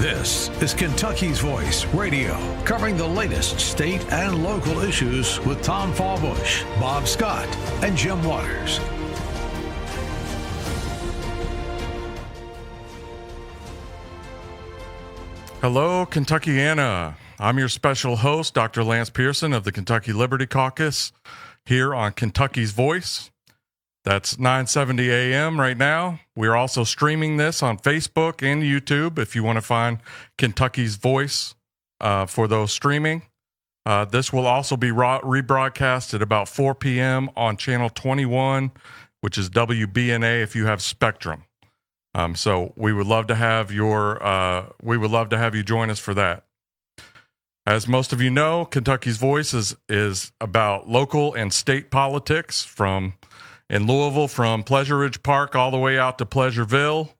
This is Kentucky's Voice Radio, covering the latest state and local issues with Tom Fallbush, Bob Scott, and Jim Waters. Hello, Kentuckiana. I'm your special host, Dr. Lance Pearson of the Kentucky Liberty Caucus, here on Kentucky's Voice. That's 9:70 a.m. right now. We're also streaming this on Facebook and YouTube if you want to find Kentucky's Voice for those streaming. This will also be rebroadcast at about 4 p.m. on Channel 21, which is WBNA if you have Spectrum. So we would love to have you join us for that. As most of you know, Kentucky's Voice is about local and state politics in Louisville, from Pleasure Ridge Park all the way out to Pleasureville,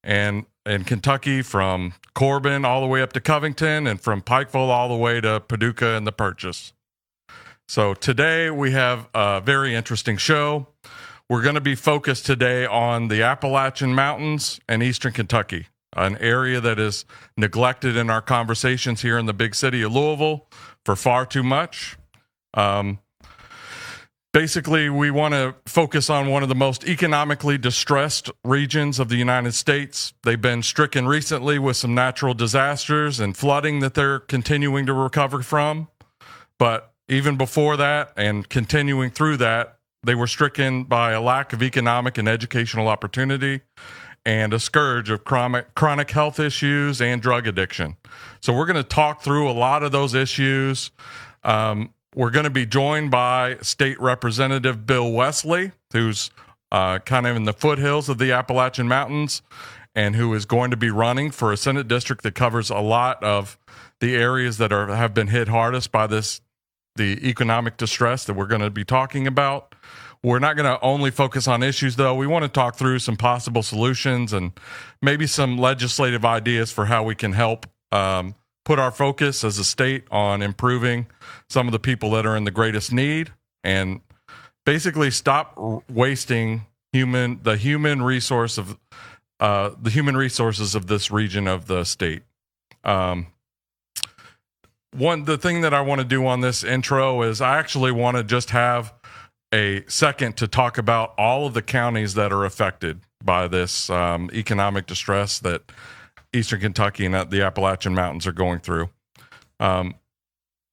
and in Kentucky from Corbin all the way up to Covington, and from Pikeville all the way to Paducah and the Purchase. So today we have a very interesting show. We're going to be focused today on the Appalachian Mountains and Eastern Kentucky, an area that is neglected in our conversations here in the big city of Louisville for far too much. Basically, we want to focus on one of the most economically distressed regions of the United States. They've been stricken recently with some natural disasters and flooding that they're continuing to recover from. But even before that and continuing through that, they were stricken by a lack of economic and educational opportunity and a scourge of chronic health issues and drug addiction. So we're going to talk through a lot of those issues. We're going to be joined by State Representative Bill Wesley, who's kind of in the foothills of the Appalachian Mountains and who is going to be running for a Senate district that covers a lot of the areas that have been hit hardest by the economic distress that we're going to be talking about. We're not going to only focus on issues, though. We want to talk through some possible solutions and maybe some legislative ideas for how we can help put our focus as a state on improving some of the people that are in the greatest need, and basically stop wasting the human resources of this region of the state. The thing that I want to do on this intro is I actually want to just have a second to talk about all of the counties that are affected by this economic distress that Eastern Kentucky and the Appalachian Mountains are going through.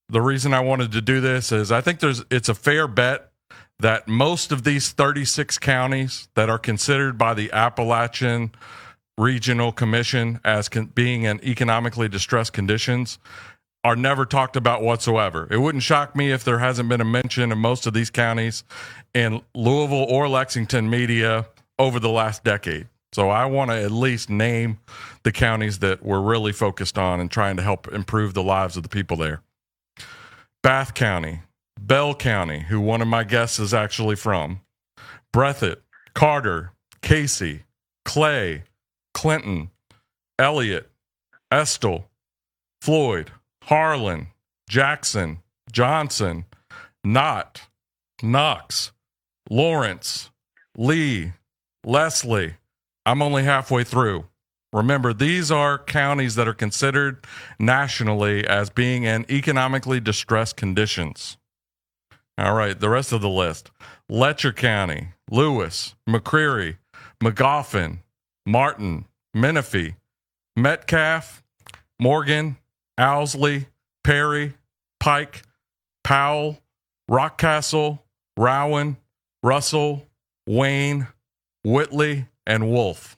The reason I wanted to do this is I think it's a fair bet that most of these 36 counties that are considered by the Appalachian Regional Commission as being in economically distressed conditions are never talked about whatsoever. It wouldn't shock me if there hasn't been a mention of most of these counties in Louisville or Lexington media over the last decade. So I want to at least name the counties that we're really focused on and trying to help improve the lives of the people there. Bath County, Bell County, who one of my guests is actually from, Breathitt, Carter, Casey, Clay, Clinton, Elliott, Estill, Floyd, Harlan, Jackson, Johnson, Knott, Knox, Lawrence, Lee, Leslie. I'm only halfway through. Remember, these are counties that are considered nationally as being in economically distressed conditions. All right, the rest of the list. Letcher County, Lewis, McCreary, Magoffin, Martin, Menifee, Metcalf, Morgan, Owsley, Perry, Pike, Powell, Rockcastle, Rowan, Russell, Wayne, Whitley, and Wolf.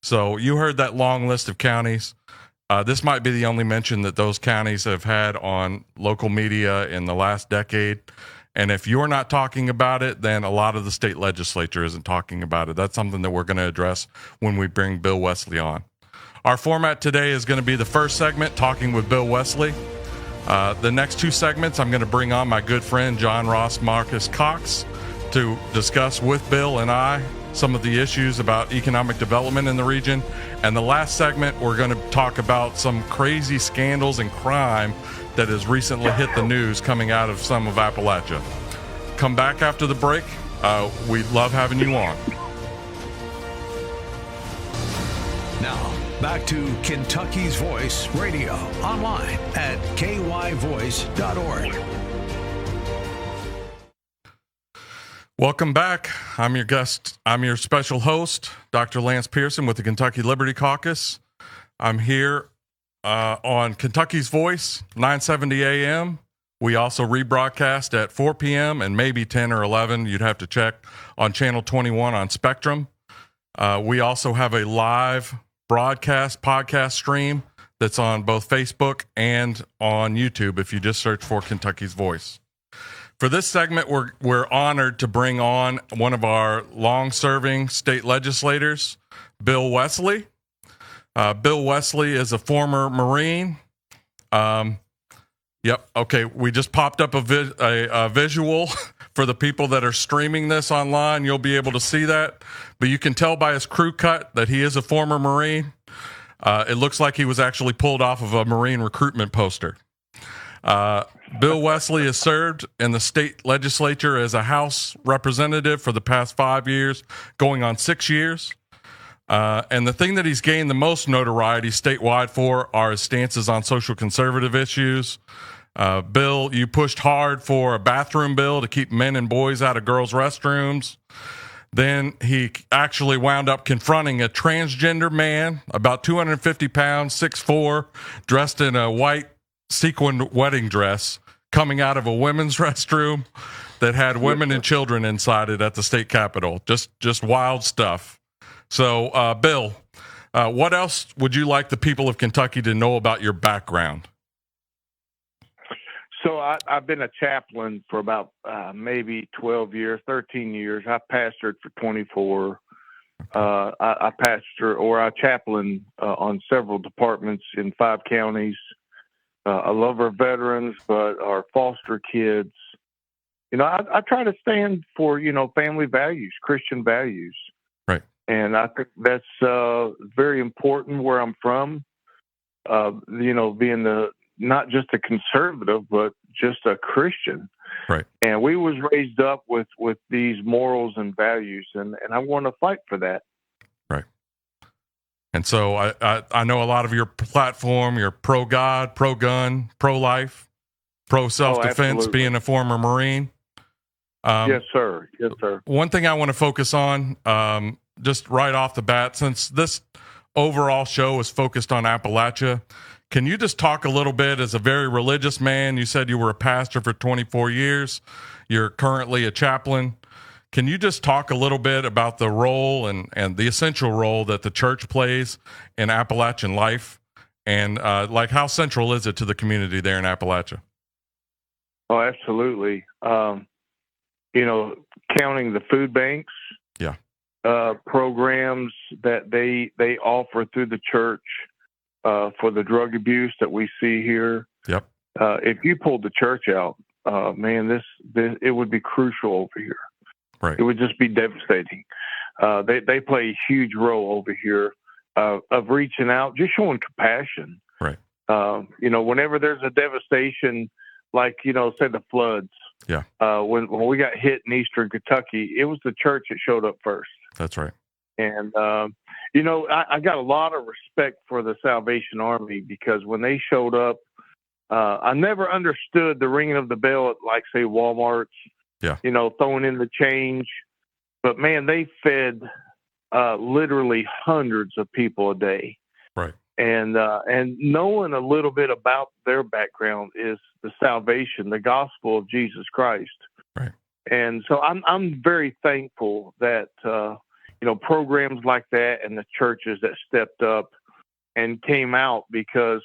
So you heard that long list of counties. This might be the only mention that those counties have had on local media in the last decade. And if you're not talking about it, then a lot of the state legislature isn't talking about it. That's something that we're going to address when we bring Bill Wesley on. Our format today is going to be the first segment, talking with Bill Wesley. The next two segments, I'm going to bring on my good friend, John Ross Marcus Cox, to discuss with Bill and I some of the issues about economic development in the region. And the last segment, we're going to talk about some crazy scandals and crime that has recently hit the news coming out of some of Appalachia. Come back after the break. We love having you on. Now, Back to Kentucky's Voice Radio, online at kyvoice.org. Welcome back. I'm your guest. I'm your special host, Dr. Lance Pearson with the Kentucky Liberty Caucus. I'm here on Kentucky's Voice, 970 AM. We also rebroadcast at 4 p.m. and maybe 10 or 11. You'd have to check on Channel 21 on Spectrum. We also have a live podcast stream that's on both Facebook and on YouTube if you just search for Kentucky's Voice. For this segment, we're honored to bring on one of our long-serving state legislators, Bill Wesley. Bill Wesley is a former Marine. Yep. Okay. We just popped up a visual for the people that are streaming this online. You'll be able to see that, but you can tell by his crew cut that he is a former Marine. It looks like he was actually pulled off of a Marine recruitment poster. Bill Wesley has served in the state legislature as a House representative for the past 5 years, going on 6 years. And the thing that he's gained the most notoriety statewide for are his stances on social conservative issues. Bill, you pushed hard for a bathroom bill to keep men and boys out of girls' restrooms. Then he actually wound up confronting a transgender man, about 250 pounds, 6'4", dressed in a white sequined wedding dress, coming out of a women's restroom that had women and children inside it at the state capitol. Just wild stuff. So, Bill, what else would you like the people of Kentucky to know about your background? So I've been a chaplain for about maybe 12 years, 13 years. I pastored for 24. I chaplain on several departments in 5 counties. I love our veterans, but our foster kids. I try to stand for, family values, Christian values. Right. And I think that's very important where I'm from, being not just a conservative, but just a Christian. Right. And we was raised up with these morals and values, and I want to fight for that. Right. And so I know a lot of your platform, you're pro-God, pro-gun, pro-life, pro-self-defense, being a former Marine. Yes, sir. Yes, sir. One thing I want to focus on, just right off the bat, since this overall show is focused on Appalachia, can you just talk a little bit as a very religious man? You said you were a pastor for 24 years. You're currently a chaplain. Can you just talk a little bit about the role and the essential role that the church plays in Appalachian life? And how central is it to the community there in Appalachia? Oh, absolutely. Counting the food banks, programs that they offer through the church for the drug abuse that we see here. Yep. If you pulled the church out, this it would be crucial over here. Right. It would just be devastating. They play a huge role over here of reaching out, just showing compassion. Right. Whenever there's a devastation, like, say the floods. Yeah. When we got hit in eastern Kentucky, it was the church that showed up first. That's right. And, I got a lot of respect for the Salvation Army, because when they showed up, I never understood the ringing of the bell at, like, say, Walmart's, throwing in the change. But, man, they fed literally hundreds of people a day. Right. And knowing a little bit about their background is the salvation, the gospel of Jesus Christ. Right. And so I'm very thankful that, programs like that and the churches that stepped up and came out, because,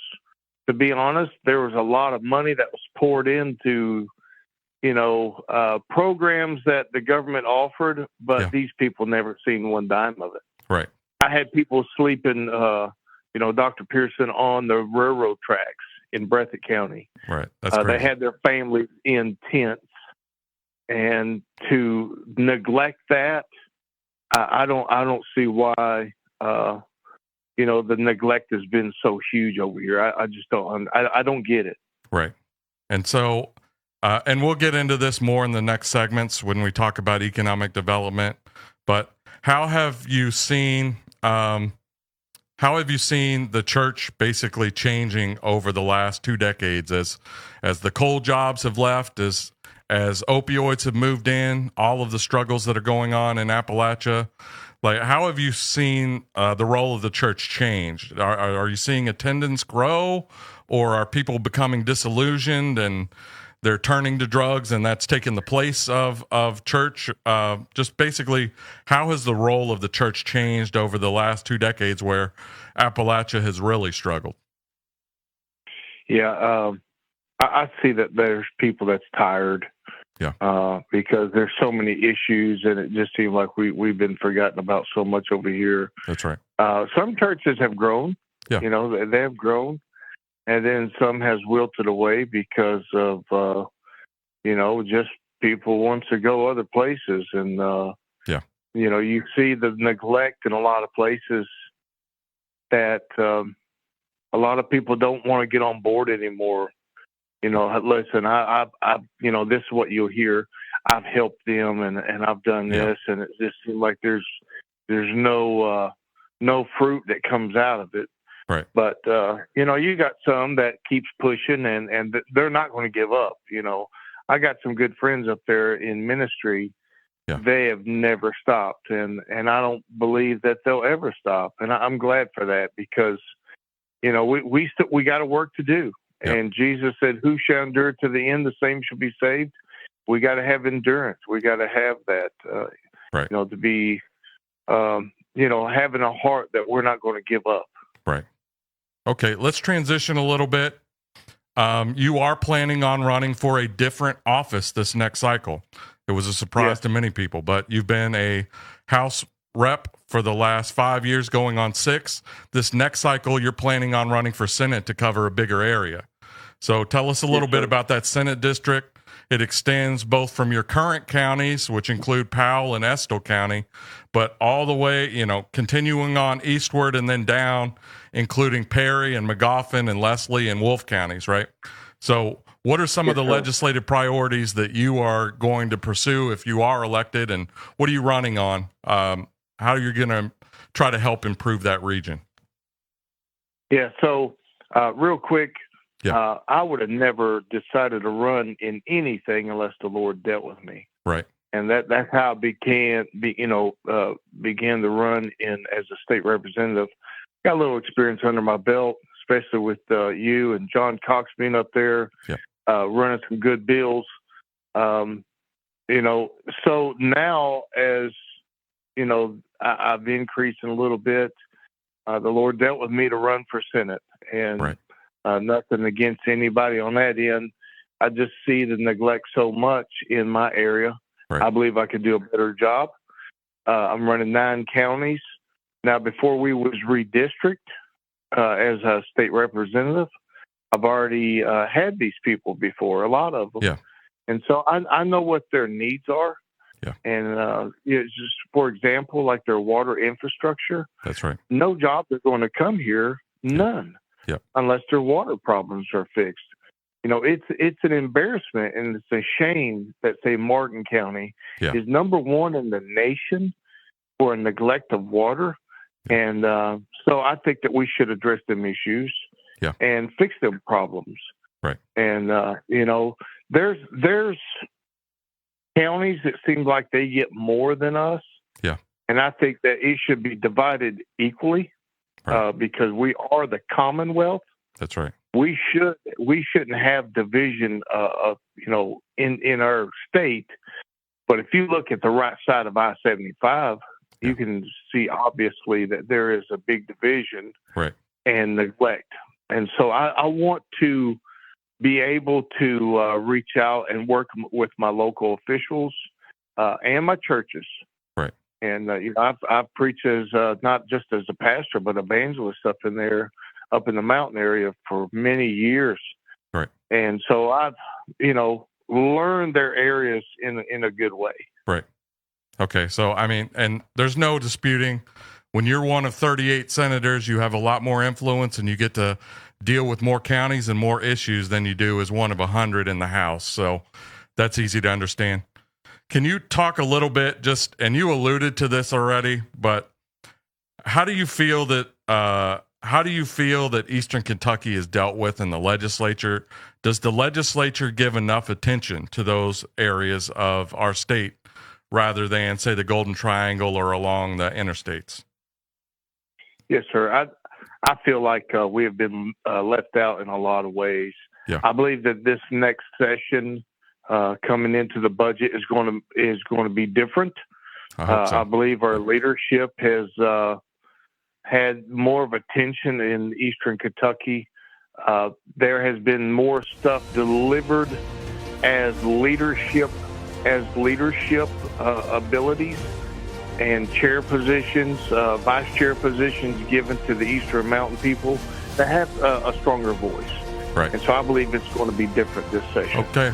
to be honest, there was a lot of money that was poured into, programs that the government offered, but these people never seen one dime of it. Right. I had people sleeping, Dr. Pearson, on the railroad tracks in Breathitt County. Right. That's great. They had their families in tents, and to neglect that, I don't see why, the neglect has been so huge over here. I just don't. I don't get it. Right. And so, and we'll get into this more in the next segments when we talk about economic development. But how have you seen how have you seen the church basically changing over the last 2 decades as the coal jobs have left, as opioids have moved in, all of the struggles that are going on in Appalachia? Like, how have you seen the role of the church change? Are you seeing attendance grow, or are people becoming disillusioned and they're turning to drugs and that's taking the place of church? Just basically, how has the role of the church changed over the last 2 decades where Appalachia has really struggled? Yeah, I see that there's people that's tired. Yeah. Because there's so many issues, and it just seems like we've been forgotten about so much over here. That's right. Some churches have grown. Yeah. They have grown. And then some has wilted away because of, just people want to go other places. And, you see the neglect in a lot of places that a lot of people don't want to get on board anymore. Listen, I this is what you'll hear. I've helped them and I've done this, and it just seems like there's no fruit that comes out of it. Right. But, you got some that keeps pushing and they're not going to give up. I got some good friends up there in ministry. Yeah. They have never stopped, and I don't believe that they'll ever stop. And I'm glad for that because, we got a work to do. Yeah. And Jesus said, who shall endure to the end, the same shall be saved. We got to have endurance. We got to have that, right. To be, having a heart that we're not going to give up. Right. Okay, let's transition a little bit. You are planning on running for a different office this next cycle. It was a surprise to many people, but you've been a House rep for the last 5 years, going on 6. This next cycle, you're planning on running for Senate to cover a bigger area. So tell us a little bit about that Senate district. It extends both from your current counties, which include Powell and Estill County, but all the way, continuing on eastward and then down, including Perry and Magoffin and Leslie and Wolfe counties, right? So what are some of the legislative priorities that you are going to pursue if you are elected, and what are you running on? How are you going to try to help improve that region? Yeah, so real quick, I would have never decided to run in anything unless the Lord dealt with me. Right. And that's how I began to run in as a state representative. Got a little experience under my belt, especially with you and John Cox being up there, running some good bills. So now as, I've increased in a little bit. The Lord dealt with me to run for Senate, and nothing against anybody on that end. I just see the neglect so much in my area. Right. I believe I could do a better job. I'm running 9 counties. Now, before we was redistrict as a state representative, I've already had these people before, a lot of them. Yeah. And so I know what their needs are. Yeah. And just for example, like their water infrastructure. That's right. No jobs are going to come here, none, unless their water problems are fixed. It's an embarrassment, and it's a shame that, say, Martin County is number 1 in the nation for a neglect of water. And so I think that we should address them issues and fix them problems. Right. And, there's counties that seem like they get more than us. Yeah. And I think that it should be divided equally because we are the Commonwealth. That's right. We shouldn't have division in our state. But if you look at the right side of I-75, you can see obviously that there is a big division and neglect. And so I want to be able to reach out and work with my local officials and my churches. Right. And I've preached as not just as a pastor, but evangelist up in the mountain area for many years. Right. And so I've learned their areas in a good way. Right. Okay. So and there's no disputing, when you're one of 38 senators, you have a lot more influence and you get to deal with more counties and more issues than you do as one of 100 in the House. So that's easy to understand. Can you talk a little bit and you alluded to this already, but how do you feel that how do you feel that Eastern Kentucky is dealt with in the legislature? Does the legislature give enough attention to those areas of our state rather than, say, the Golden Triangle or along the interstates? Yes, sir. I feel like we have been left out in a lot of ways. Yeah. I believe that this next session coming into the budget is going to be different. I hope so. I believe our leadership has had more of attention in Eastern Kentucky. There has been more stuff delivered as leadership abilities and chair positions, vice chair positions given to the Eastern Mountain people that have a stronger voice. Right. And so I believe it's going to be different this session. Okay.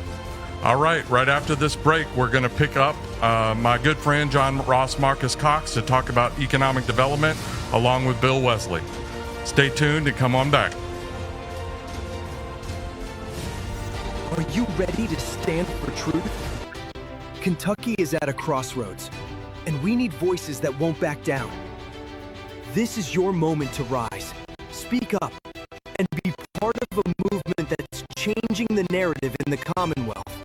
All right. Right after this break, we're going to pick up my good friend John Ross Marcus Cox to talk about economic development along with Bill Wesley. Stay tuned and come on back. Are you ready to stand for truth? Kentucky is at a crossroads, and we need voices that won't back down. This is your moment to rise, speak up, and be part of a movement that's changing the narrative in the Commonwealth.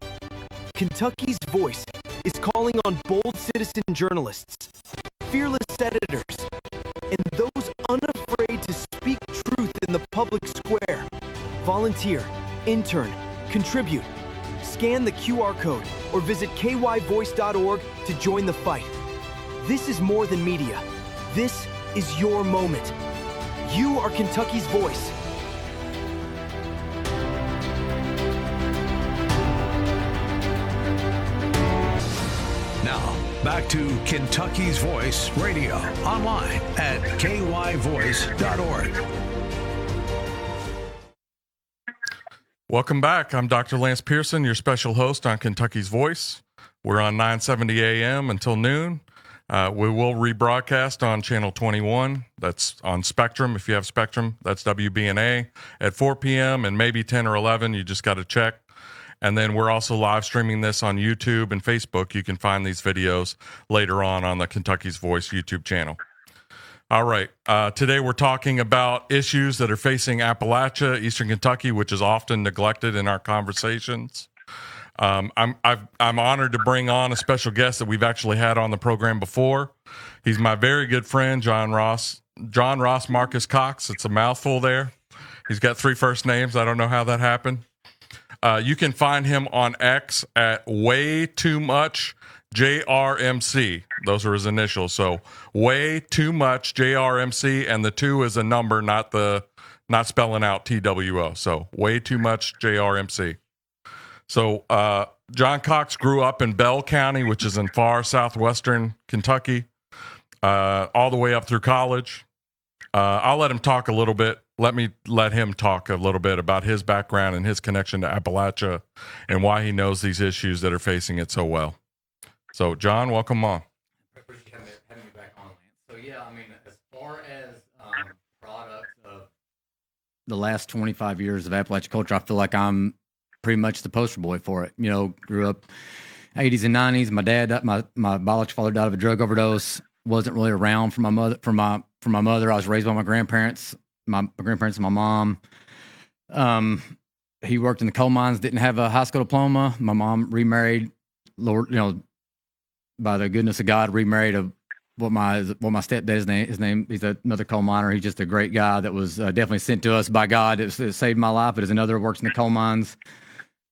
Kentucky's voice is calling on bold citizen journalists, fearless senators, and those unafraid to speak truth in the public square. Volunteer, intern, contribute. Scan the QR code or visit kyvoice.org to join the fight. This is more than media. This is your moment. You are Kentucky's voice. Now, back to Kentucky's Voice Radio, online at kyvoice.org. Welcome back. I'm Dr. Lance Pearson, your special host on Kentucky's Voice. We're on 970 a.m. until noon. We will rebroadcast on Channel 21. That's on Spectrum. If you have Spectrum, that's WBNA at 4 p.m. and maybe 10 or 11. You just got to check. And then we're also live streaming this on YouTube and Facebook. You can find these videos later on the Kentucky's Voice YouTube channel. All right. Today we're talking about issues that are facing Appalachia, Eastern Kentucky, which is often neglected in our conversations. I'm honored to bring on a special guest that we've actually had on the program before. He's my very good friend, John Ross Marcus Cox. It's a mouthful there. He's got 3 first names. I don't know how that happened. You can find him on X at Way Too Much JRMC. Those are his initials. So Way Too Much JRMC, and the 2 is a number, not spelling out TWO. So Way Too Much JRMC. So John Cox grew up in Bell County, which is in far southwestern Kentucky, all the way up through college. I'll let him talk a little bit. Let him talk a little bit about his background and his connection to Appalachia and why he knows these issues that are facing it so well. So, John, welcome on. I appreciate having me back on, Lance. So, yeah, I mean, as far as products of the last 25 years of Appalachian culture, I feel like I'm pretty much the poster boy for it. You know, grew up 80s and 90s. My dad, my biological father died of a drug overdose. Wasn't really around for my mother. For my mother, I was raised by my grandparents. My grandparents and my mom. He worked in the coal mines. Didn't have a high school diploma. My mom remarried. Lord, you know, by the goodness of God, remarried what my stepdad's name. He's another coal miner. He's just a great guy that was definitely sent to us by God. It saved my life. But there's another works in the coal mines.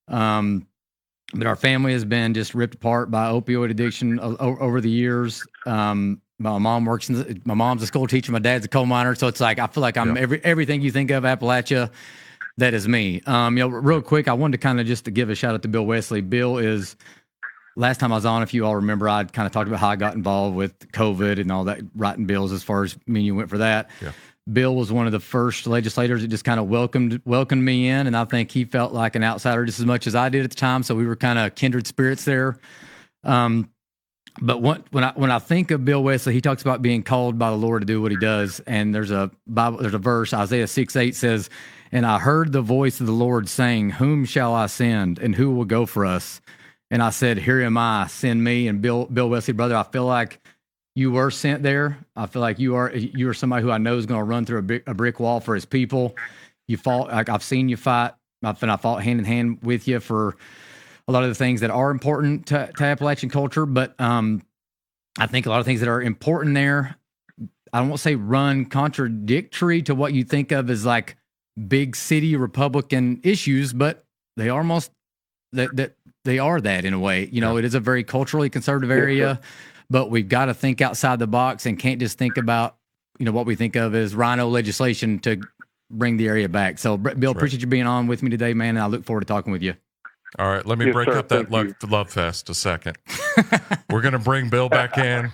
But our family has been just ripped apart by opioid addiction over the years. My mom's a school teacher. My dad's a coal miner. So it's like, I feel like I'm everything you think of Appalachia, that is me. You know, real quick, I wanted to kind of just to give a shout out to Bill Wesley. Bill is, last time I was on, if you all remember, I kind of talked about how I got involved with COVID and all that, writing bills as far as me and you went for that. Yeah. Bill was one of the first legislators that just kind of welcomed me in, and I think he felt like an outsider just as much as I did at the time. So we were kind of kindred spirits there. But when I think of Bill Wesley, he talks about being called by the Lord to do what he does. And there's a verse, Isaiah 6:8 says, "And I heard the voice of the Lord saying, whom shall I send, and who will go for us? And I said, here am I, send me." And Bill Wesley, brother, I feel like you were sent there. I feel like you are somebody who I know is going to run through a brick wall for his people. You fought, like I seen you fight. I fought hand in hand with you for a lot of the things that are important to Appalachian culture. But I think a lot of things that are important there, I won't say run contradictory to what you think of as like big city Republican issues, but they are almost that they are that in a way. You know, it is a very culturally conservative area, but we've got to think outside the box and can't just think about, you know, what we think of as rhino legislation to bring the area back. So, Bill, appreciate you being on with me today, man, and I look forward to talking with you. All right, let me break up that love fest a second. We're going to bring Bill back in.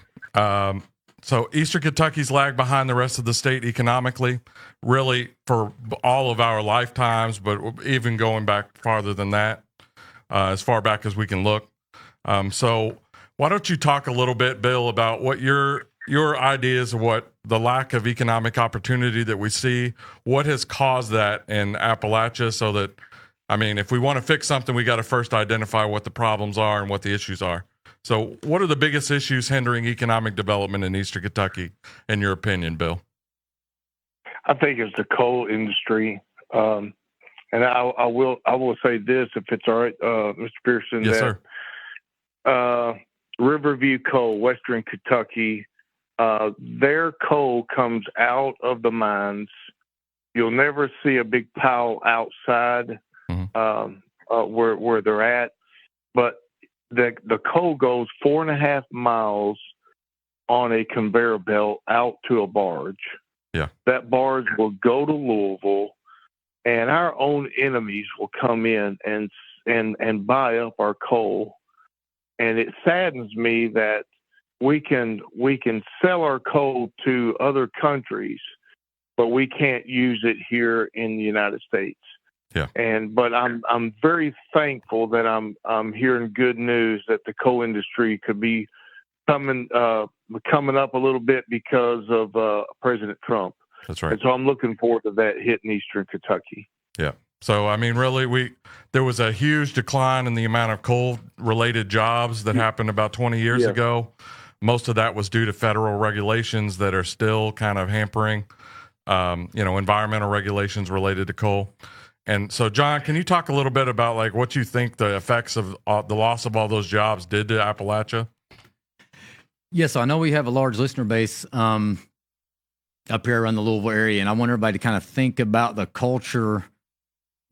So Eastern Kentucky's lagged behind the rest of the state economically, really for all of our lifetimes, but even going back farther than that, as far back as we can look. So why don't you talk a little bit, Bill, about what your ideas of what the lack of economic opportunity that we see, what has caused that in Appalachia, so that, I mean, if we want to fix something, we got to first identify what the problems are and what the issues are. So what are the biggest issues hindering economic development in Eastern Kentucky, in your opinion, Bill? I think it's the coal industry. And I will say this, if it's all right, Mr. Pearson. Yes, that, sir. Riverview Coal, Western Kentucky, their coal comes out of the mines. You'll never see a big pile outside where they're at, but the coal goes 4.5 miles on a conveyor belt out to a barge. Yeah. That barge will go to Louisville, and our own enemies will come in and buy up our coal. And it saddens me that we can sell our coal to other countries, but we can't use it here in the United States. Yeah. But I'm very thankful that I'm hearing good news that the coal industry could be coming up a little bit because of President Trump. That's right. And so I'm looking forward to that hitting Eastern Kentucky. Yeah. So, I mean, really, there was a huge decline in the amount of coal-related jobs that happened about 20 years ago. Most of that was due to federal regulations that are still kind of hampering, environmental regulations related to coal. And so, John, can you talk a little bit about like what you think the effects of the loss of all those jobs did to Appalachia? Yes, I know we have a large listener base up here around the Louisville area, and I want everybody to kind of think about the culture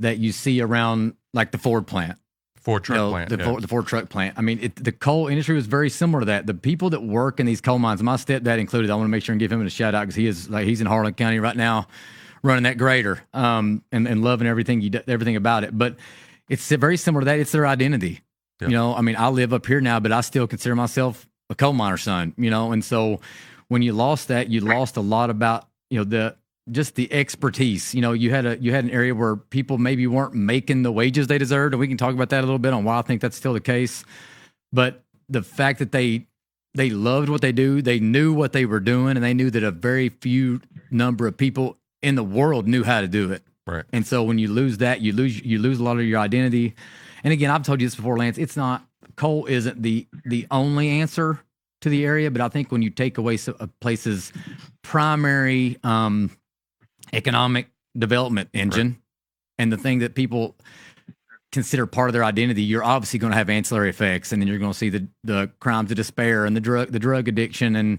that you see around like the Ford plant. Ford truck plant. The Ford truck plant. I mean, the coal industry was very similar to that. The people that work in these coal mines, my stepdad included, I want to make sure and give him a shout out because he's in Harlan County right now running that grader and loving everything about it. But it's very similar to that. It's their identity. Yeah. You know, I mean, I live up here now, but I still consider myself a coal miner son, you know? And so when you lost that, you lost a lot about, you know, just the expertise. You know, you had an area where people maybe weren't making the wages they deserved, and we can talk about that a little bit on why I think that's still the case. But the fact that they loved what they do, they knew what they were doing, and they knew that a very few number of people in the world knew how to do it. Right. And so when you lose that, you lose a lot of your identity. And again, I've told you this before, Lance, coal isn't the only answer to the area, but I think when you take away a place's primary economic development engine and the thing that people consider part of their identity, you're obviously going to have ancillary effects, and then you're going to see the crimes of despair and the drug addiction and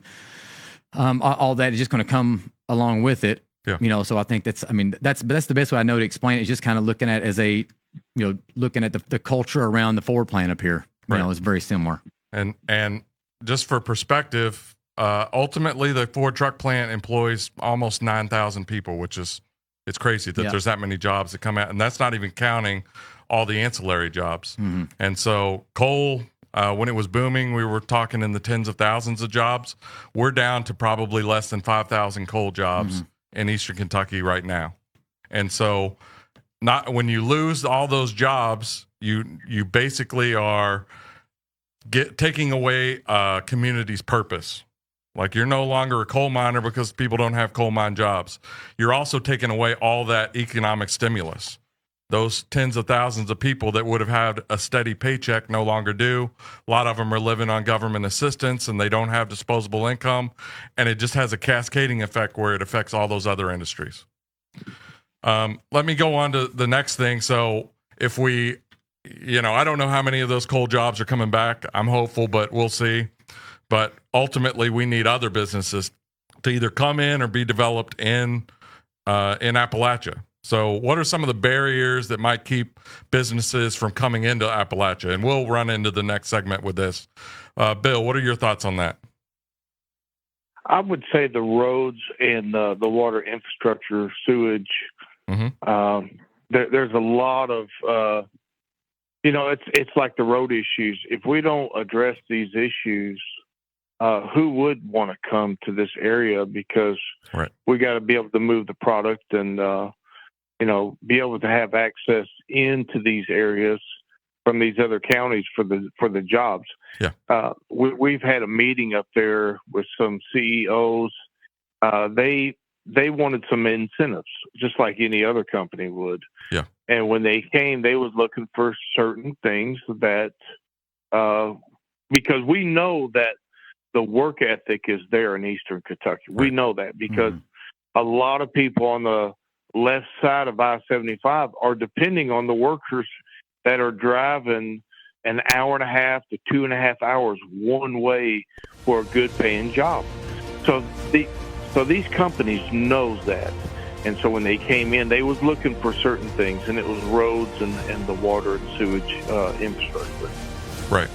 all that is just going to come along with it. Yeah. You know, so I think that's the best way I know to explain it is just kind of looking at the culture around the Ford plant up here. You know, it's very similar. And just for perspective, ultimately the Ford truck plant employs almost 9,000 people, which is, it's crazy that there's that many jobs that come out, and that's not even counting all the ancillary jobs. Mm-hmm. And so coal, when it was booming, we were talking in the tens of thousands of jobs. We're down to probably less than 5,000 coal jobs in Eastern Kentucky right now. And so not when you lose all those jobs, you basically are taking away a community's purpose. Like, you're no longer a coal miner because people don't have coal mine jobs. You're also taking away all that economic stimulus. those tens of thousands of people that would have had a steady paycheck no longer do. A lot of them are living on government assistance and they don't have disposable income. And it just has a cascading effect where it affects all those other industries. Let me go on to the next thing. So if we, I don't know how many of those coal jobs are coming back. I'm hopeful, but we'll see. But ultimately, we need other businesses to either come in or be developed in Appalachia. So what are some of the barriers that might keep businesses from coming into Appalachia? And we'll run into the next segment with this. Bill, what are your thoughts on that? I would say the roads and the water infrastructure, sewage. Mm-hmm. There's a lot of, it's like the road issues. If we don't address these issues, who would want to come to this area? Because we got to be able to move the product and, be able to have access into these areas from these other counties for the jobs. Yeah. We've had a meeting up there with some CEOs. They wanted some incentives, just like any other company would. Yeah. And when they came, they was looking for certain things that, because we know that the work ethic is there in Eastern Kentucky. We know that because a lot of people on the left side of I-75 are depending on the workers that are driving an hour and a half to 2.5 hours one way for a good paying job. So these companies knows that. And so when they came in, they was looking for certain things, and it was roads and the water and sewage infrastructure. Right.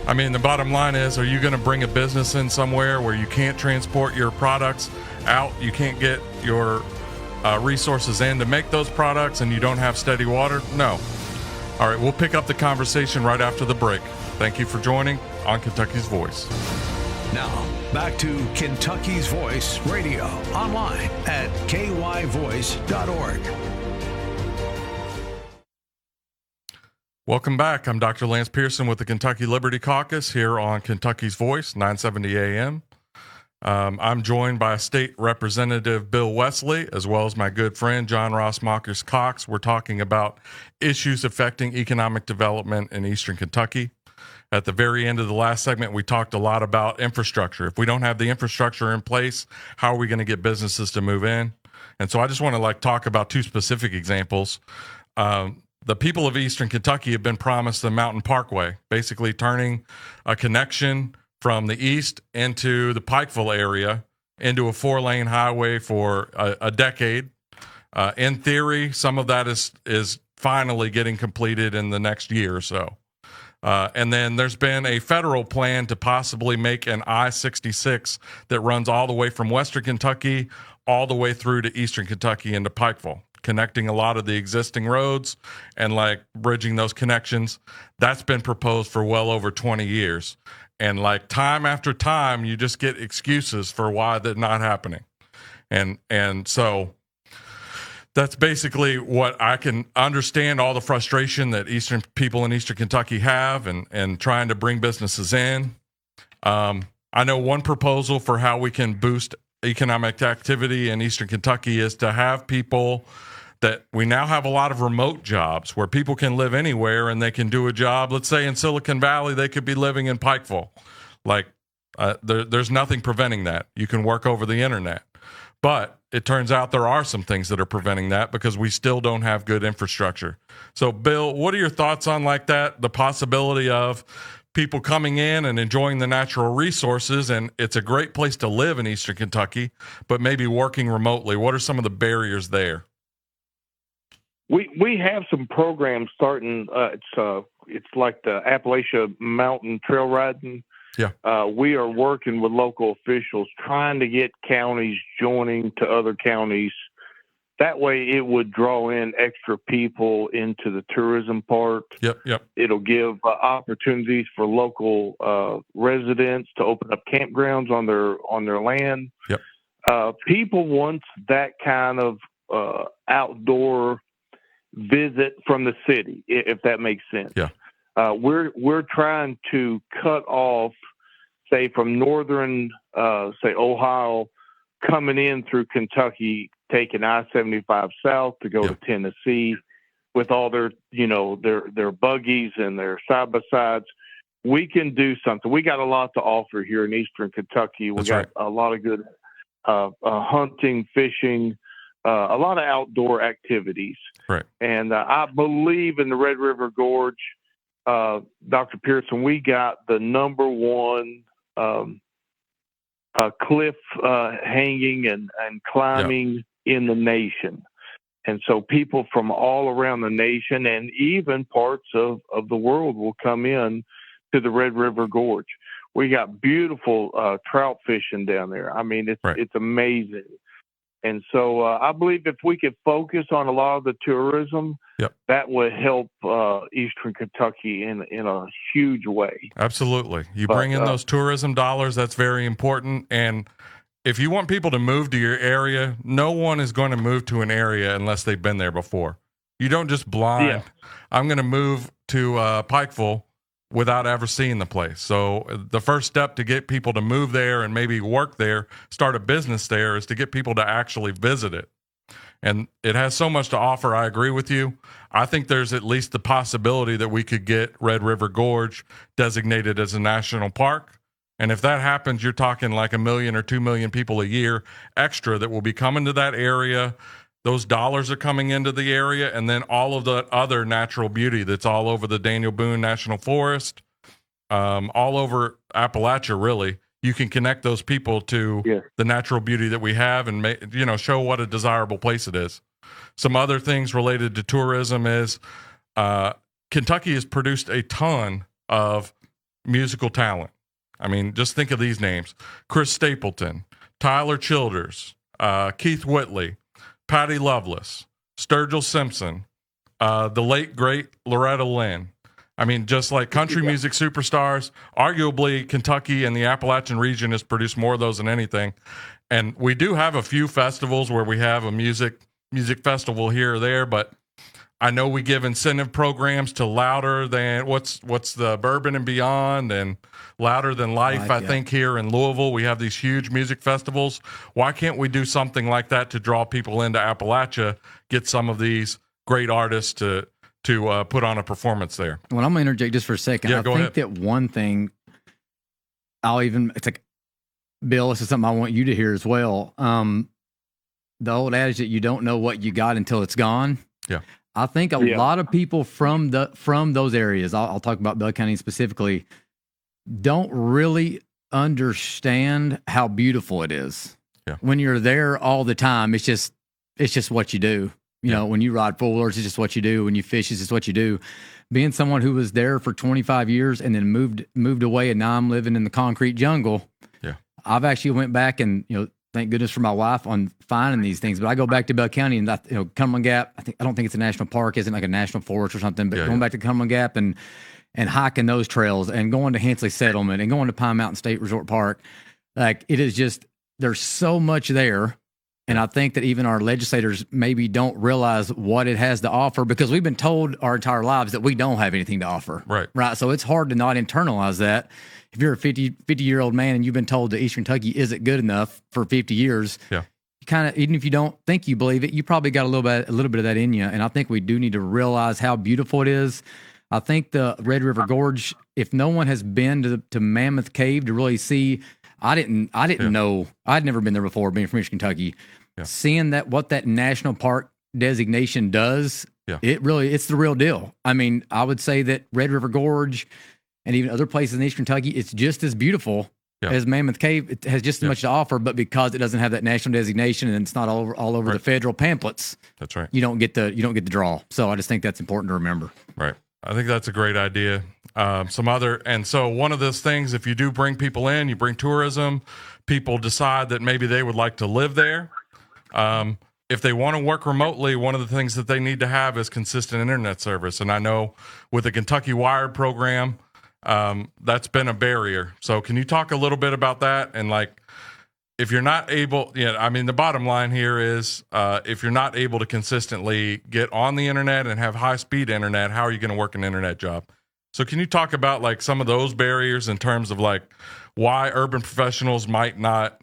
I mean, the bottom line is, are you going to bring a business in somewhere where you can't transport your products out? You can't get your resources in to make those products, and you don't have steady water? No. All right, we'll pick up the conversation right after the break. Thank you for joining on Kentucky's Voice. Now, back to Kentucky's Voice Radio, online at kyvoice.org. Welcome back. I'm Dr. Lance Pearson with the Kentucky Liberty Caucus here on Kentucky's Voice, 970 AM. I'm joined by State Representative Bill Wesley, as well as my good friend John Ross Marcus Cox. We're talking about issues affecting economic development in Eastern Kentucky. At the very end of the last segment, we talked a lot about infrastructure. If we don't have the infrastructure in place, how are we going to get businesses to move in? And so I just want to talk about two specific examples. The people of Eastern Kentucky have been promised the Mountain Parkway, basically turning a connection from the east into the Pikeville area into a 4-lane highway for a decade. In theory, some of that is finally getting completed in the next year or so. And then there's been a federal plan to possibly make an I-66 that runs all the way from Western Kentucky all the way through to Eastern Kentucky into Pikeville, connecting a lot of the existing roads and bridging those connections. That's been proposed for well over 20 years. And time after time, you just get excuses for why they're not happening. And so that's basically what I can understand, all the frustration that Eastern people in Eastern Kentucky have and trying to bring businesses in. I know one proposal for how we can boost economic activity in Eastern Kentucky is to have people that we now have a lot of remote jobs where people can live anywhere and they can do a job. Let's say in Silicon Valley, they could be living in Pikeville. There's nothing preventing that. You can work over the internet. But it turns out there are some things that are preventing that because we still don't have good infrastructure. So, Bill, what are your thoughts on that? The possibility of people coming in and enjoying the natural resources, and it's a great place to live in Eastern Kentucky, but maybe working remotely. What are some of the barriers there? We have some programs starting. It's like the Appalachia Mountain Trail Riding. Yeah. We are working with local officials trying to get counties joining to other counties. That way it would draw in extra people into the tourism part. Yep. It'll give opportunities for local residents to open up campgrounds on their land. Yep. People want that kind of outdoor visit from the city, if that makes sense. Yeah. We're trying to cut off, say, from northern, Ohio, coming in through Kentucky, taking I-75 south to go to Tennessee. with all their, their buggies and their side by sides. We can do something. We got a lot to offer here in Eastern Kentucky. We got a lot of good hunting, fishing, a lot of outdoor activities. Right. And I believe in the Red River Gorge, Dr. Pearson, we got the number one cliff hanging and climbing in the nation. And so people from all around the nation and even parts of the world will come in to the Red River Gorge. We got beautiful trout fishing down there. I mean, it's amazing. And so I believe if we could focus on a lot of the tourism, that would help Eastern Kentucky in a huge way. Absolutely. You bring in those tourism dollars, that's very important. And if you want people to move to your area, no one is going to move to an area unless they've been there before. You don't just blind, I'm going to move to Pikeville without ever seeing the place. So the first step to get people to move there and maybe work there, start a business there, is to get people to actually visit it. And it has so much to offer. I agree with you. I think there's at least the possibility that we could get Red River Gorge designated as a national park. And if that happens, you're talking like 1 million or 2 million people a year extra that will be coming to that area. Those dollars are coming into the area, and then all of the other natural beauty that's all over the Daniel Boone National Forest, all over Appalachia, really. You can connect those people to the natural beauty that we have and show what a desirable place it is. Some other things related to tourism is Kentucky has produced a ton of musical talent. I mean, just think of these names: Chris Stapleton, Tyler Childers, Keith Whitley, Patty Loveless, Sturgill Simpson, the late, great Loretta Lynn. I mean, just like country music superstars, arguably Kentucky and the Appalachian region has produced more of those than anything. And we do have a few festivals where we have a music festival here or there, but I know we give incentive programs to Louder Than what's the Bourbon and Beyond and Louder Than Life. I think here in Louisville we have these huge music festivals. Why can't we do something like that to draw people into Appalachia? Get some of these great artists to put on a performance there. Well, I'm gonna interject just for a second. I think that one thing it's like, Bill, this is something I want you to hear as well. The old adage that you don't know what you got until it's gone. Yeah. I think a lot of people from those areas, I'll talk about Bell County specifically, don't really understand how beautiful it is. Yeah. When you're there all the time, it's just what you do. You know, when you ride four-wheelers, it's just what you do. When you fish, it's just what you do. Being someone who was there for 25 years and then moved away, and now I'm living in the concrete jungle. Yeah. I've actually went back and, thank goodness for my wife on finding these things. But I go back to Bell County and Cumberland Gap. I don't think it's a national park, isn't like a national forest or something. But going back to Cumberland Gap and hiking those trails and going to Hensley Settlement and going to Pine Mountain State Resort Park, like it is just, there's so much there. And I think that even our legislators maybe don't realize what it has to offer, because we've been told our entire lives that we don't have anything to offer. Right. So it's hard to not internalize that. If you're a 50-year-old man and you've been told that Eastern Kentucky isn't good enough for 50 years, you kind of, even if you don't think you believe it, you probably got a little bit of that in you. And I think we do need to realize how beautiful it is. I think the Red River Gorge, if no one has been to Mammoth Cave to really see, I didn't know, I'd never been there before, being from Eastern Kentucky. Seeing what that national park designation does, it's the real deal. I mean, I would say that Red River Gorge and even other places in Eastern Kentucky, it's just as beautiful as Mammoth Cave. It has just as much to offer, but because it doesn't have that national designation and it's not all over the federal pamphlets, that's right. You don't get the draw. So I just think that's important to remember. Right. I think that's a great idea. So one of those things, if you do bring people in, you bring tourism, people decide that maybe they would like to live there. If they want to work remotely, one of the things that they need to have is consistent internet service. And I know with the Kentucky Wired program, that's been a barrier. So can you talk a little bit about that? And if you're not able, the bottom line here is, if you're not able to consistently get on the internet and have high speed internet, how are you going to work an internet job? So can you talk about some of those barriers in terms of why urban professionals might not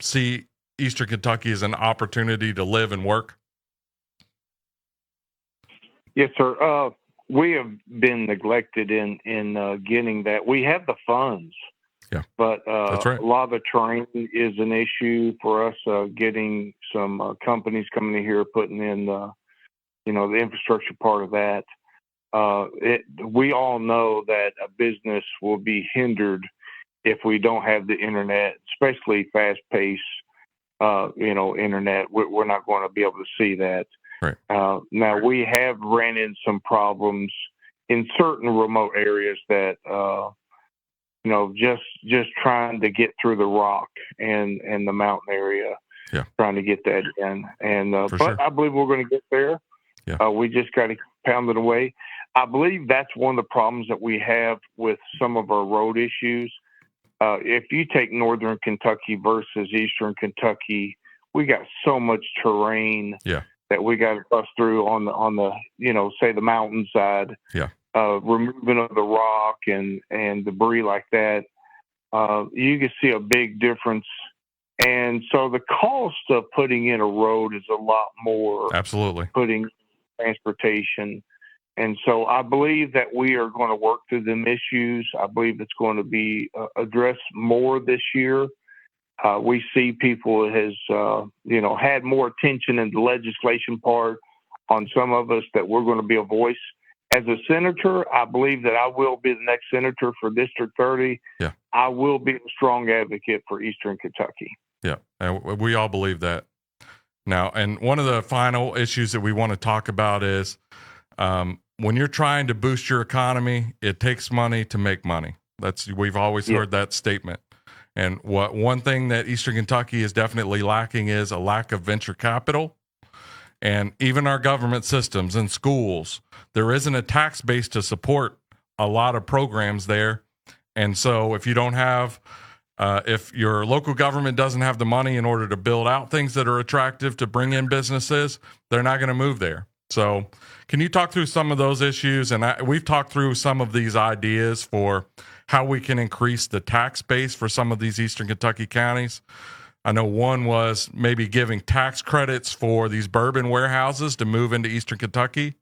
see Eastern Kentucky as an opportunity to live and work? Yes, sir. We have been neglected in getting that. We have the funds, but that's right. A lot of the terrain is an issue for us. Getting some companies coming in here, putting in the infrastructure part of that. We all know that a business will be hindered if we don't have the internet, especially fast-paced, internet. We're not going to be able to see that. Right. Now, we have ran into some problems in certain remote areas that, just trying to get through the rock and the mountain area, trying to get that in. And but sure. I believe we're going to get there. Yeah. We just got to pound it away. I believe that's one of the problems that we have with some of our road issues. If you take northern Kentucky versus eastern Kentucky, we got so much terrain that we got to bust through on the say the mountainside. Removing of the rock and debris like that. You can see a big difference. And so the cost of putting in a road is a lot more. Absolutely. Putting transportation. And so I believe that we are going to work through them issues. I believe it's going to be addressed more this year. We see people has, had more attention in the legislation part on some of us that we're going to be a voice. As a senator, I believe that I will be the next senator for District 30. Yeah. I will be a strong advocate for Eastern Kentucky. Yeah, and we all believe that. Now, and one of the final issues that we want to talk about is when you're trying to boost your economy, it takes money to make money. We've always heard that statement. And one thing that Eastern Kentucky is definitely lacking is a lack of venture capital. And even our government systems and schools, there isn't a tax base to support a lot of programs there. And so if you don't have, if your local government doesn't have the money in order to build out things that are attractive to bring in businesses, they're not going to move there. So can you talk through some of those issues? And we've talked through some of these ideas for how we can increase the tax base for some of these Eastern Kentucky counties. I know one was maybe giving tax credits for these bourbon warehouses to move into Eastern Kentucky.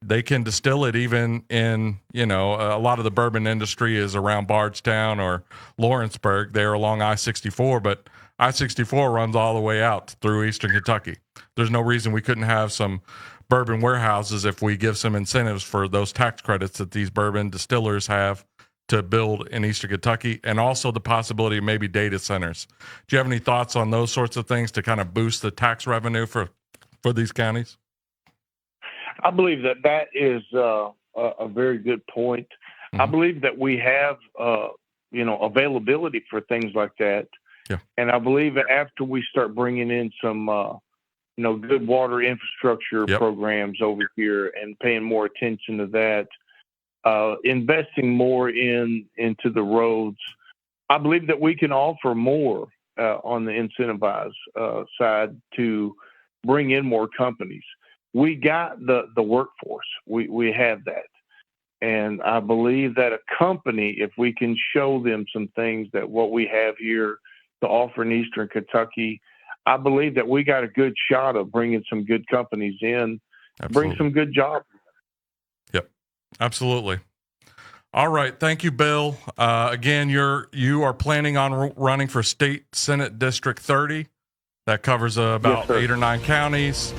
They can distill it even in, a lot of the bourbon industry is around Bardstown or Lawrenceburg. They're along I-64, but I-64 runs all the way out through Eastern Kentucky. There's no reason we couldn't have some bourbon warehouses if we give some incentives for those tax credits that these bourbon distillers have to build in Eastern Kentucky, and also the possibility of maybe data centers. Do you have any thoughts on those sorts of things to kind of boost the tax revenue for these counties? I believe that is a very good point. Mm-hmm. I believe that we have, availability for things like that. Yeah. And I believe that after we start bringing in some, good water infrastructure programs over here and paying more attention to that, investing more into the roads, I believe that we can offer more on the incentivized side to bring in more companies. We got the workforce. We have that. And I believe that a company, if we can show them some things that what we have here to offer in Eastern Kentucky, I believe that we got a good shot of bringing some good companies in, bring some good jobs. Yep, absolutely. All right. Thank you, Bill. Again, you are planning on running for State Senate District 30. That covers about 8 or 9 counties,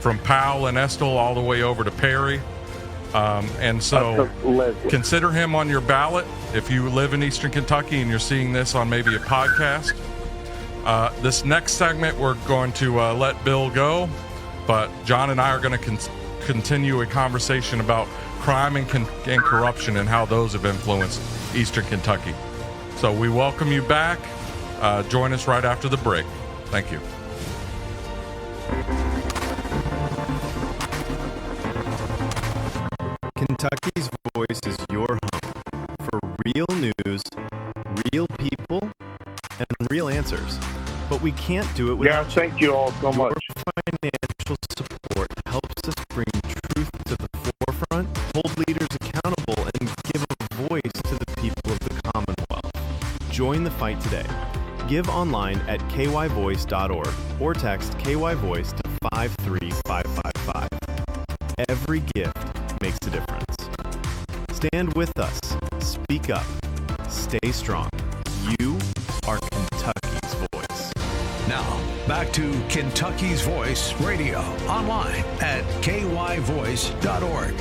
from Powell and Estill all the way over to Perry. And so consider him on your ballot if you live in Eastern Kentucky and you're seeing this on maybe a podcast. This next segment, we're going to let Bill go, but John and I are going to continue a conversation about crime and corruption and how those have influenced Eastern Kentucky. So we welcome you back. Join us right after the break. Thank you. Kentucky's Voice is your home for real news, real people, and real answers. But we can't do it without you. Thank you all so much. Your financial support helps us bring truth to the forefront, hold leaders accountable, and give a voice to the people of the Commonwealth. Join the fight today. Give online at kyvoice.org or text KYVoice to 53555. Every gift makes a difference. Stand with us. Speak up. Stay strong. You are Kentucky's voice. Now, back to Kentucky's Voice Radio, online at kyvoice.org.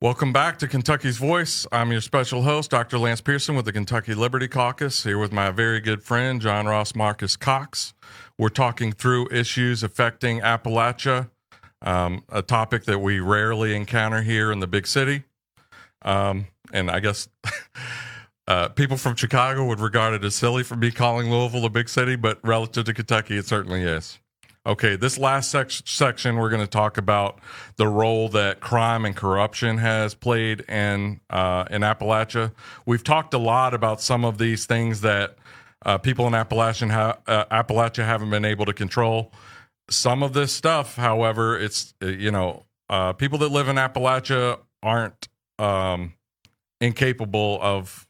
Welcome back to Kentucky's Voice. I'm your special host, Dr. Lance Pearson with the Kentucky Liberty Caucus, here with my very good friend, John Ross Marcus Cox. We're talking through issues affecting Appalachia, a topic that we rarely encounter here in the big city. And I guess people from Chicago would regard it as silly for me calling Louisville a big city, but relative to Kentucky, it certainly is. Okay, this last section, we're going to talk about the role that crime and corruption has played in Appalachia. We've talked a lot about some of these things that people in Appalachia haven't been able to control. Some of this stuff, however, it's people that live in Appalachia aren't incapable of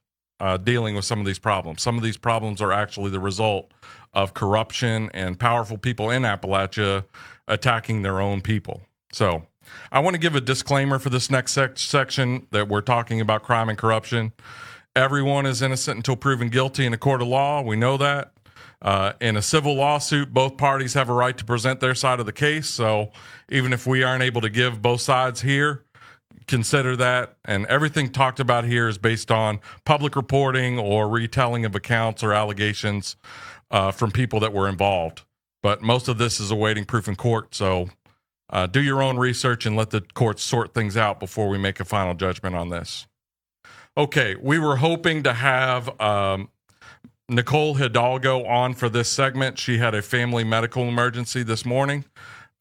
dealing with some of these problems. Some of these problems are actually the result of corruption and powerful people in Appalachia attacking their own people. So I want to give a disclaimer for this next section that we're talking about crime and corruption. Everyone is innocent until proven guilty in a court of law. We know that. In a civil lawsuit, both parties have a right to present their side of the case. So even if we aren't able to give both sides here, consider that. And everything talked about here is based on public reporting or retelling of accounts or allegations from people that were involved. But most of this is awaiting proof in court. So do your own research and let the courts sort things out before we make a final judgment on this. Okay, we were hoping to have Nicole Hidalgo on for this segment. She had a family medical emergency this morning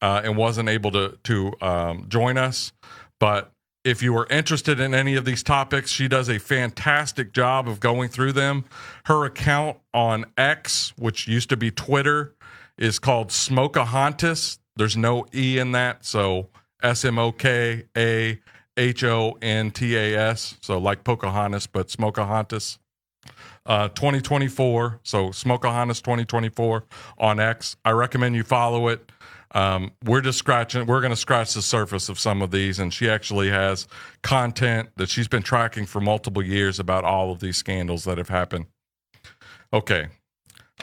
and wasn't able to join us. But if you are interested in any of these topics, she does a fantastic job of going through them. Her account on X, which used to be Twitter, is called Smokahontas. There's no E in that, so SMOKAHONTAS, so like Pocahontas, but Smokahontas. 2024, so Smokahontas 2024 on X. I recommend you follow it. We're going to scratch the surface of some of these, and she actually has content that she's been tracking for multiple years about all of these scandals that have happened. Okay.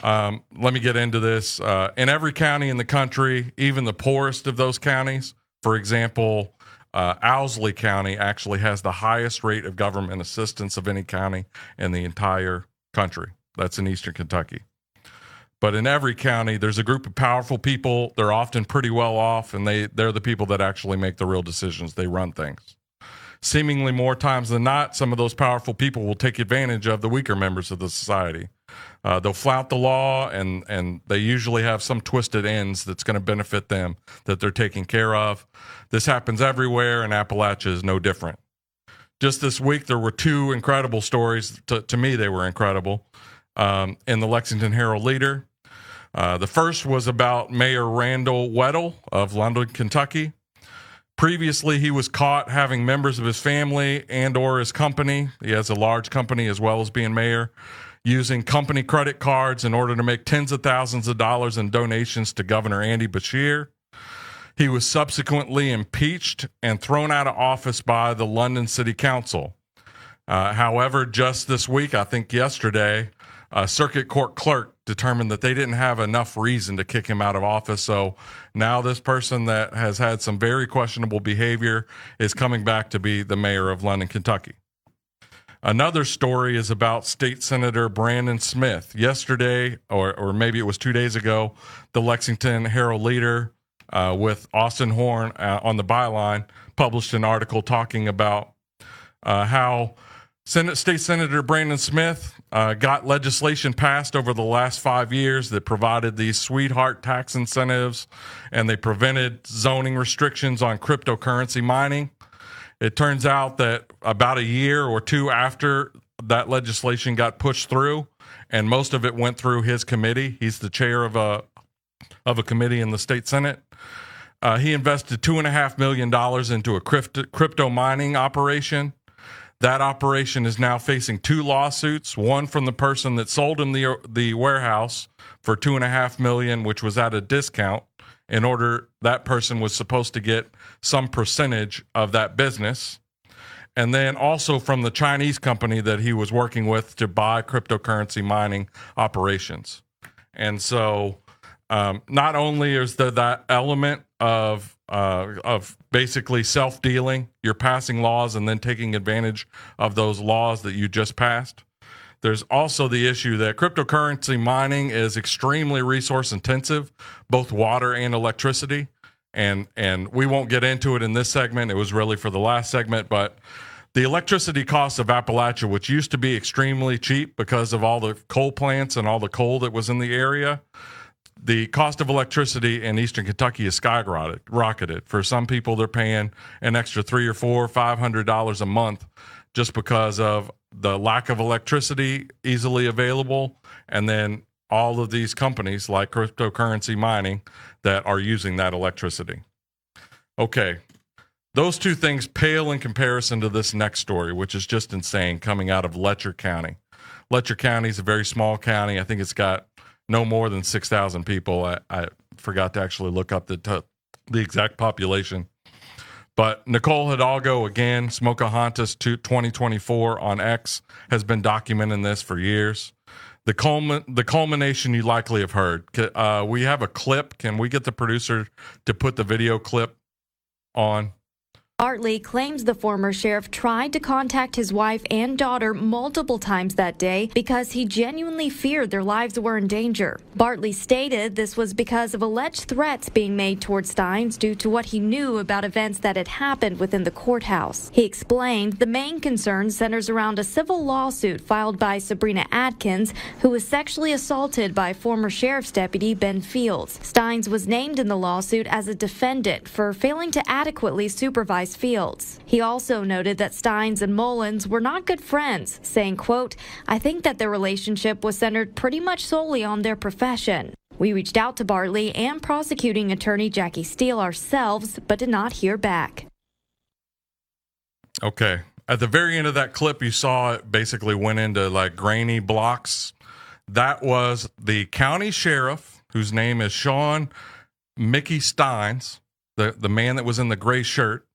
Let me get into this. In every county in the country, even the poorest of those counties, for example, Owsley County actually has the highest rate of government assistance of any county in the entire country. That's in Eastern Kentucky. But in every county, there's a group of powerful people. They're often pretty well off, and they're the people that actually make the real decisions. They run things. Seemingly more times than not, some of those powerful people will take advantage of the weaker members of the society. They'll flout the law, and they usually have some twisted ends that's going to benefit them that they're taking care of. This happens everywhere, and Appalachia is no different. Just this week, there were two incredible stories. To me, they were incredible. In the Lexington Herald-Leader. The first was about Mayor Randall Weddle of London, Kentucky. Previously, he was caught having members of his family and or his company, he has a large company as well as being mayor, using company credit cards in order to make tens of thousands of dollars in donations to Governor Andy Beshear. He was subsequently impeached and thrown out of office by the London City Council. However, just this week, I think yesterday, a circuit court clerk determined that they didn't have enough reason to kick him out of office. So now this person that has had some very questionable behavior is coming back to be the mayor of London, Kentucky. Another story is about State Senator Brandon Smith. Yesterday, or maybe it was 2 days ago, the Lexington Herald-Leader with Austin Horn on the byline published an article talking about how State Senator Brandon Smith got legislation passed over the last 5 years that provided these sweetheart tax incentives, and they prevented zoning restrictions on cryptocurrency mining. It turns out that about a year or two after that legislation got pushed through, and most of it went through his committee. He's the chair of a committee in the state Senate. He invested $2.5 million into a crypto mining operation. That operation is now facing two lawsuits, one from the person that sold him the warehouse for $2.5 million, which was at a discount, in order that person was supposed to get some percentage of that business. And then also from the Chinese company that he was working with to buy cryptocurrency mining operations. And so not only is there that element of basically self-dealing, you're passing laws and then taking advantage of those laws that you just passed. There's also the issue that cryptocurrency mining is extremely resource intensive, both water and electricity. And we won't get into it in this segment. It was really for the last segment, but the electricity costs of Appalachia, which used to be extremely cheap because of all the coal plants and all the coal that was in the area, the cost of electricity in Eastern Kentucky is skyrocketed. For some people, they're paying an extra $300 or $400 or $500 a month just because of the lack of electricity easily available, and then all of these companies like cryptocurrency mining that are using that electricity. Okay, those two things pale in comparison to this next story, which is just insane, coming out of Letcher County. Letcher County is a very small county. I think it's got no more than 6,000 people. I forgot to actually look up the exact population. But Nicole Hidalgo, again, Smokahontas 2024 on X, has been documenting this for years. The culmination you likely have heard. We have a clip. Can we get the producer to put the video clip on? Bartley claims the former sheriff tried to contact his wife and daughter multiple times that day because he genuinely feared their lives were in danger. Bartley stated this was because of alleged threats being made toward Steins due to what he knew about events that had happened within the courthouse. He explained the main concern centers around a civil lawsuit filed by Sabrina Adkins, who was sexually assaulted by former sheriff's deputy Ben Fields. Steins was named in the lawsuit as a defendant for failing to adequately supervise Fields. He also noted that Steins and Mullins were not good friends, saying, quote, "I think that their relationship was centered pretty much solely on their profession." We reached out to Bartley and prosecuting attorney Jackie Steele ourselves, but did not hear back. Okay. At the very end of that clip, you saw it basically went into like grainy blocks. That was the county sheriff, whose name is Sean Mickey Steins, the man that was in the gray shirt.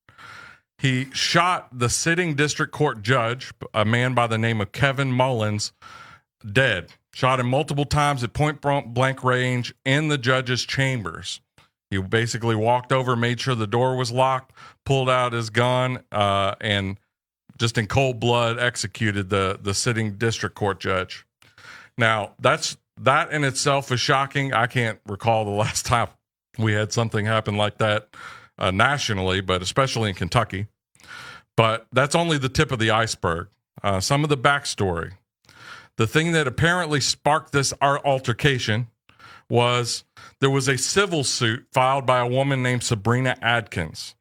He shot the sitting district court judge, a man by the name of Kevin Mullins, dead. Shot him multiple times at point blank range in the judge's chambers. He basically walked over, made sure the door was locked, pulled out his gun, and just in cold blood executed the sitting district court judge. Now, that in itself is shocking. I can't recall the last time we had something happen like that nationally, but especially in Kentucky. But that's only the tip of the iceberg. Some of the backstory. The thing that apparently sparked this altercation was there was a civil suit filed by a woman named Sabrina Adkins.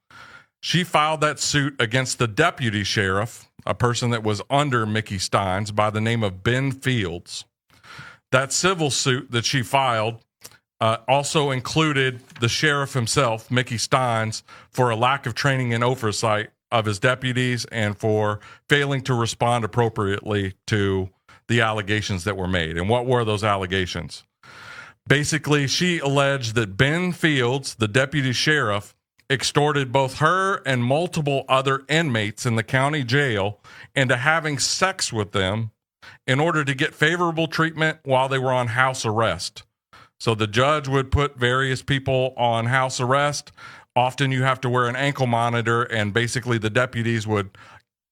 She filed that suit against the deputy sheriff, a person that was under Mickey Steins, by the name of Ben Fields. That civil suit that she filed also included the sheriff himself, Mickey Steins, for a lack of training and oversight of his deputies and for failing to respond appropriately to the allegations that were made. And what were those allegations? Basically, she alleged that Ben Fields, the deputy sheriff, extorted both her and multiple other inmates in the county jail into having sex with them in order to get favorable treatment while they were on house arrest. So the judge would put various people on house arrest. Often you have to wear an ankle monitor, and basically the deputies would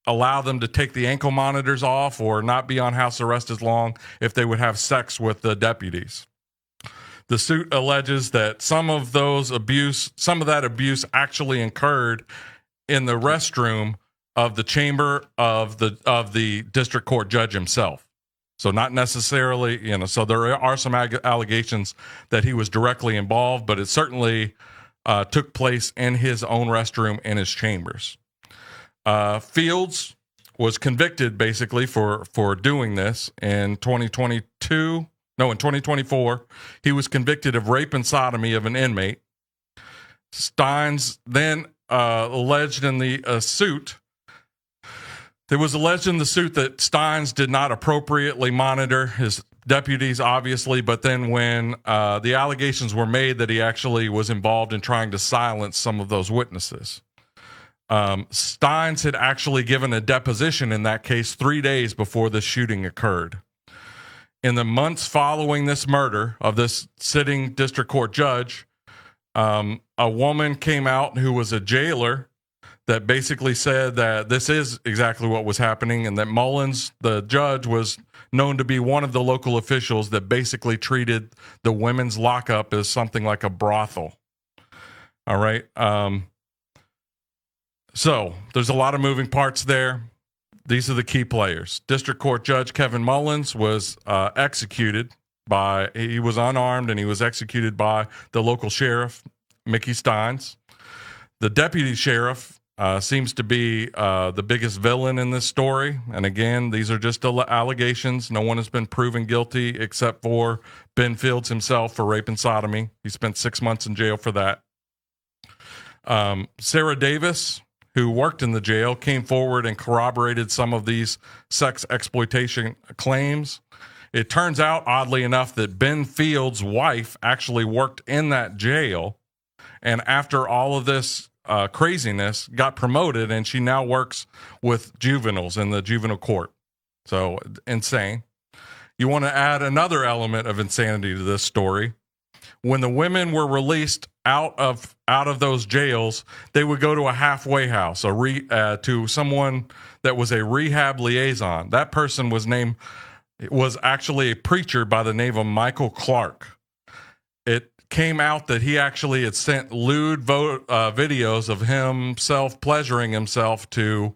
allow them to take the ankle monitors off or not be on house arrest as long if they would have sex with the deputies. The suit alleges that some of that abuse actually occurred in the restroom of the chamber of the district court judge himself. So not necessarily, so there are some allegations that he was directly involved, but it certainly took place in his own restroom in his chambers. Fields was convicted basically for doing this in 2024. He was convicted of rape and sodomy of an inmate. Steins then alleged in the suit, it was alleged in the suit that Steins did not appropriately monitor his deputies, obviously, but then when the allegations were made that he actually was involved in trying to silence some of those witnesses. Steins had actually given a deposition in that case 3 days before the shooting occurred. In the months following this murder of this sitting district court judge, a woman came out who was a jailer that basically said that this is exactly what was happening, and that Mullins, the judge, was known to be one of the local officials that basically treated the women's lockup as something like a brothel. All right. So there's a lot of moving parts there. These are the key players. District Court Judge Kevin Mullins was executed he was unarmed, and he was executed by the local sheriff, Mickey Steins. The deputy sheriff seems to be the biggest villain in this story. And again, these are just allegations. No one has been proven guilty except for Ben Fields himself for rape and sodomy. He spent 6 months in jail for that. Sarah Davis, who worked in the jail, came forward and corroborated some of these sex exploitation claims. It turns out, oddly enough, that Ben Fields' wife actually worked in that jail, and after all of this craziness, got promoted, and she now works with juveniles in the juvenile court. So insane. You want to add another element of insanity to this story. When the women were released out of those jails, they would go to a halfway house, to someone that was a rehab liaison. That person was actually a preacher by the name of Michael Clark. It came out that he actually had sent lewd videos of himself pleasuring himself to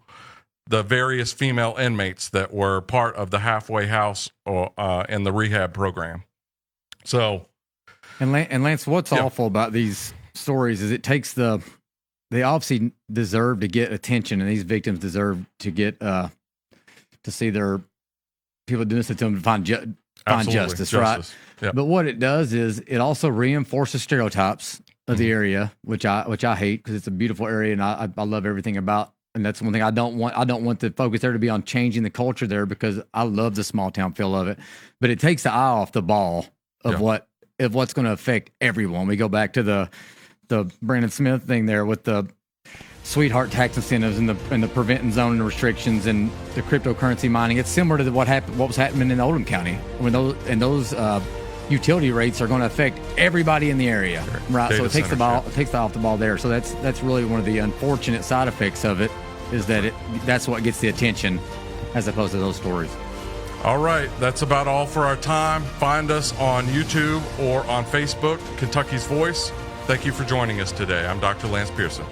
the various female inmates that were part of the halfway house in the rehab program. So, and Lance, what's awful about these stories is it takes they obviously deserve to get attention, and these victims deserve to get to see their people doing this to them to find justice, right? Yep. But what it does is it also reinforces stereotypes of the area, which I hate, because it's a beautiful area and I love everything about. And that's one thing I don't want the focus there to be on changing the culture there, because I love the small town feel of it. But it takes the eye off the ball of what's going to affect everyone. We go back to the Brandon Smith thing there with the sweetheart tax incentives and the preventing zoning restrictions and the cryptocurrency mining. It's similar to what was happening in Oldham County when those utility rates are going to affect everybody in the area, right? So it takes the eye off the ball there. So that's really one of the unfortunate side effects of it, is that that's what gets the attention as opposed to those stories. All right, that's about all for our time. Find us on YouTube or on Facebook, Kentucky's Voice. Thank you for joining us today. I'm Dr. Lance Pearson.